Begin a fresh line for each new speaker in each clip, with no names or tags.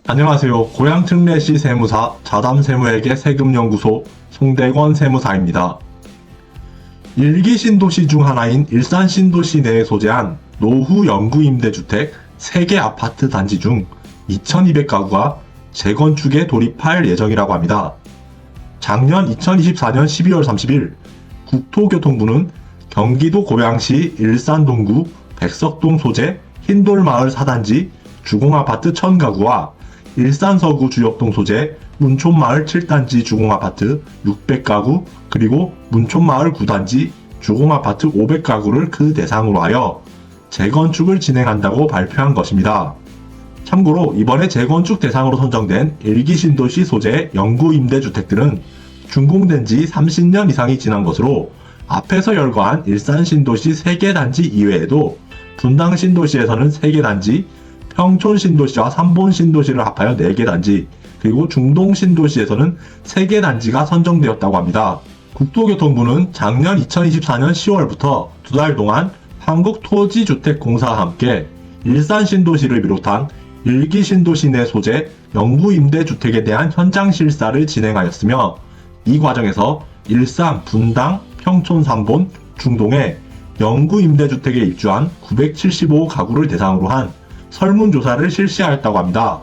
안녕하세요. 고양 특례시 세무사 자담세무에게 세금연구소 송대권 세무사입니다. 일기 신도시 중 하나인 일산 신도시 내에 소재한 노후 영구 임대주택 3개 아파트 단지 중 2200가구가 재건축에 돌입할 예정이라고 합니다. 작년 2024년 12월 30일 국토교통부는 경기도 고양시 일산동구 백석동 소재 흰돌마을 4단지 주공아파트 1000가구와 일산서구 주역동 소재 문촌마을 7단지 주공아파트 600가구 그리고 문촌마을 9단지 주공아파트 500가구를 그 대상으로 하여 재건축을 진행한다고 발표한 것입니다. 참고로 이번에 재건축 대상으로 선정된 일기신도시 소재의 영구임대주택들은 준공된 지 30년 이상이 지난 것으로 앞에서 열거한 일산신도시 3개 단지 이외에도 분당신도시에서는 3개 단지, 평촌신도시와 삼본신도시를 합하여 4개 단지, 그리고 중동신도시에서는 3개 단지가 선정되었다고 합니다. 국토교통부는 작년 2024년 10월부터 2달 동안 한국토지주택공사와 함께 일산신도시를 비롯한 일기신도시 내 소재 영구임대주택에 대한 현장 실사를 진행하였으며 이 과정에서 일산, 분당, 평촌 3본, 중동에 영구임대주택에 입주한 975가구를 대상으로 한 설문조사를 실시하였다고 합니다.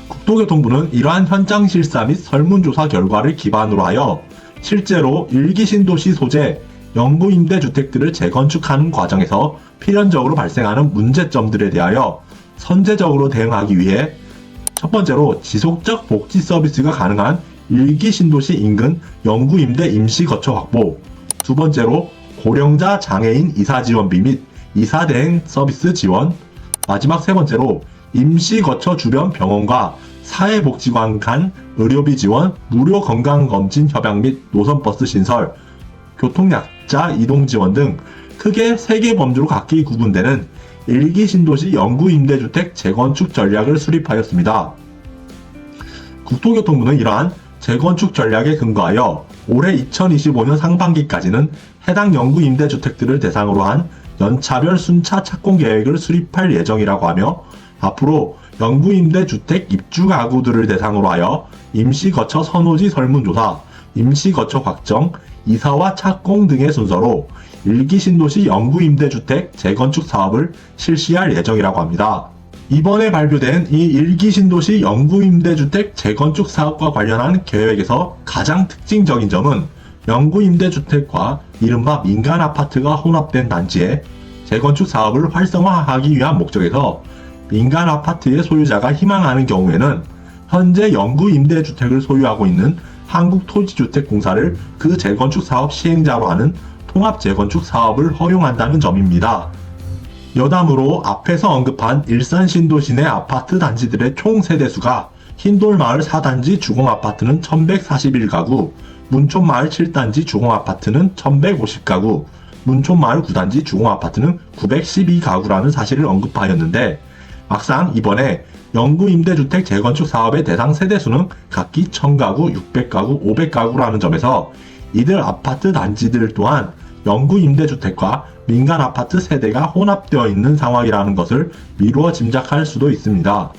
국토교통부는 이러한 현장 실사 및 설문조사 결과를 기반으로 하여 실제로 일기신도시 소재 영구임대주택들을 재건축하는 과정에서 필연적으로 발생하는 문제점들에 대하여 선제적으로 대응하기 위해 첫 번째로 지속적 복지 서비스가 가능한 일기신도시 인근 영구임대 임시거처 확보, 두 번째로 고령자 장애인 이사지원비 및 이사대행 서비스 지원, 마지막 세 번째로 임시거처 주변 병원과 사회복지관 간 의료비 지원, 무료 건강검진 협약 및 노선버스 신설, 교통약자 이동 지원 등 크게 3개 범주로 각기 구분되는 일기신도시 영구임대주택 재건축 전략을 수립하였습니다. 국토교통부는 이러한 재건축 전략에 근거하여 올해 2025년 상반기까지는 해당 영구임대주택들을 대상으로 한 연차별 순차 착공 계획을 수립할 예정이라고 하며 앞으로 영구임대주택 입주가구들을 대상으로 하여 임시거처 선호지 설문조사, 임시거처 확정, 이사와 착공 등의 순서로 일기신도시 영구임대주택 재건축 사업을 실시할 예정이라고 합니다. 이번에 발표된 이 일기신도시 영구임대주택 재건축 사업과 관련한 계획에서 가장 특징적인 점은 영구임대주택과 이른바 민간아파트가 혼합된 단지에 재건축 사업을 활성화하기 위한 목적에서 민간아파트의 소유자가 희망하는 경우에는 현재 영구임대주택을 소유하고 있는 한국토지주택공사를 그 재건축 사업 시행자로 하는 통합재건축 사업을 허용한다는 점입니다. 여담으로 앞에서 언급한 일산신도시 내 아파트 단지들의 총 세대수가 흰돌마을 4단지 주공아파트는 1141가구, 문촌마을 7단지 주공아파트는 1150가구, 문촌마을 9단지 주공아파트는 912가구라는 사실을 언급하였는데 막상 이번에 영구임대주택 재건축 사업의 대상 세대수는 각기 1000가구, 600가구, 500가구라는 점에서 이들 아파트 단지들 또한 영구임대주택과 민간아파트 세대가 혼합되어 있는 상황이라는 것을 미루어 짐작할 수도 있습니다.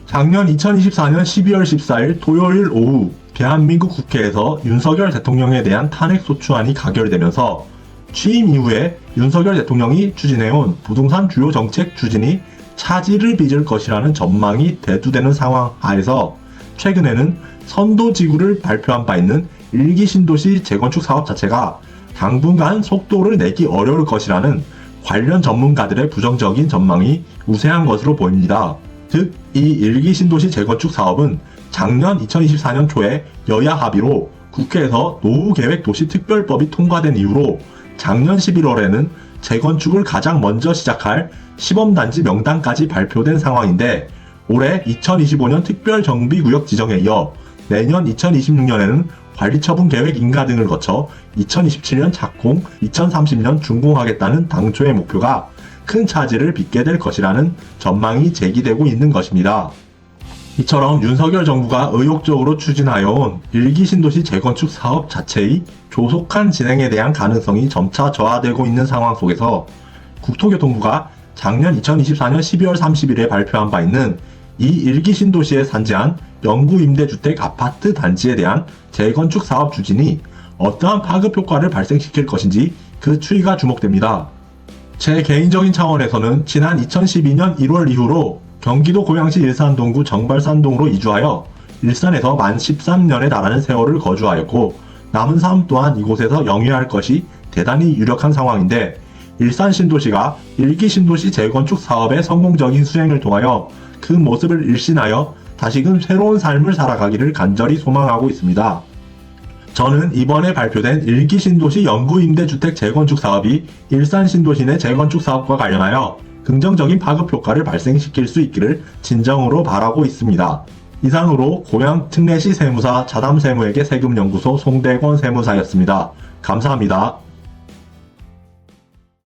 작년 2024년 12월 14일 토요일 오후 대한민국 국회에서 윤석열 대통령에 대한 탄핵소추안이 가결되면서 취임 이후에 윤석열 대통령이 추진해온 부동산 주요 정책 추진이 차질을 빚을 것이라는 전망이 대두되는 상황 하에서 최근에는 선도지구를 발표한 바 있는 일기신도시 재건축 사업 자체가 당분간 속도를 내기 어려울 것이라는 관련 전문가들의 부정적인 전망이 우세한 것으로 보입니다. 즉, 이 일기신도시 재건축 사업은 작년 2024년 초에 여야 합의로 국회에서 노후계획도시특별법이 통과된 이후로 작년 11월에는 재건축을 가장 먼저 시작할 시범단지 명단까지 발표된 상황인데 올해 2025년 특별정비구역 지정에 이어 내년 2026년에는 관리처분 계획 인가 등을 거쳐 2027년 착공, 2030년 준공하겠다는 당초의 목표가 큰 차질을 빚게 될 것이라는 전망이 제기되고 있는 것입니다. 이처럼 윤석열 정부가 의욕적으로 추진하여온 일기신도시 재건축 사업 자체의 조속한 진행에 대한 가능성이 점차 저하되고 있는 상황 속에서 국토교통부가 작년 2024년 12월 30일에 발표한 바 있는 이 일기 신도시에 산재한 영구임대주택 아파트 단지에 대한 재건축 사업 추진이 어떠한 파급 효과를 발생시킬 것인지 그 추이가 주목됩니다. 제 개인적인 차원에서는 지난 2012년 1월 이후로 경기도 고양시 일산동구 정발산동으로 이주하여 일산에서 만 13년에 달하는 세월을 거주하였고 남은 삶 또한 이곳에서 영위할 것이 대단히 유력한 상황인데 일산 신도시가 일기 신도시 재건축 사업의 성공적인 수행을 통하여 그 모습을 일신하여 다시금 새로운 삶을 살아가기를 간절히 소망하고 있습니다. 저는 이번에 발표된 일기 신도시 영구임대주택 재건축 사업이 일산 신도시 내 재건축 사업과 관련하여 긍정적인 파급 효과를 발생시킬 수 있기를 진정으로 바라고 있습니다. 이상으로 고양 특례시 세무사 자담세무회계 세금연구소 송대권 세무사였습니다. 감사합니다.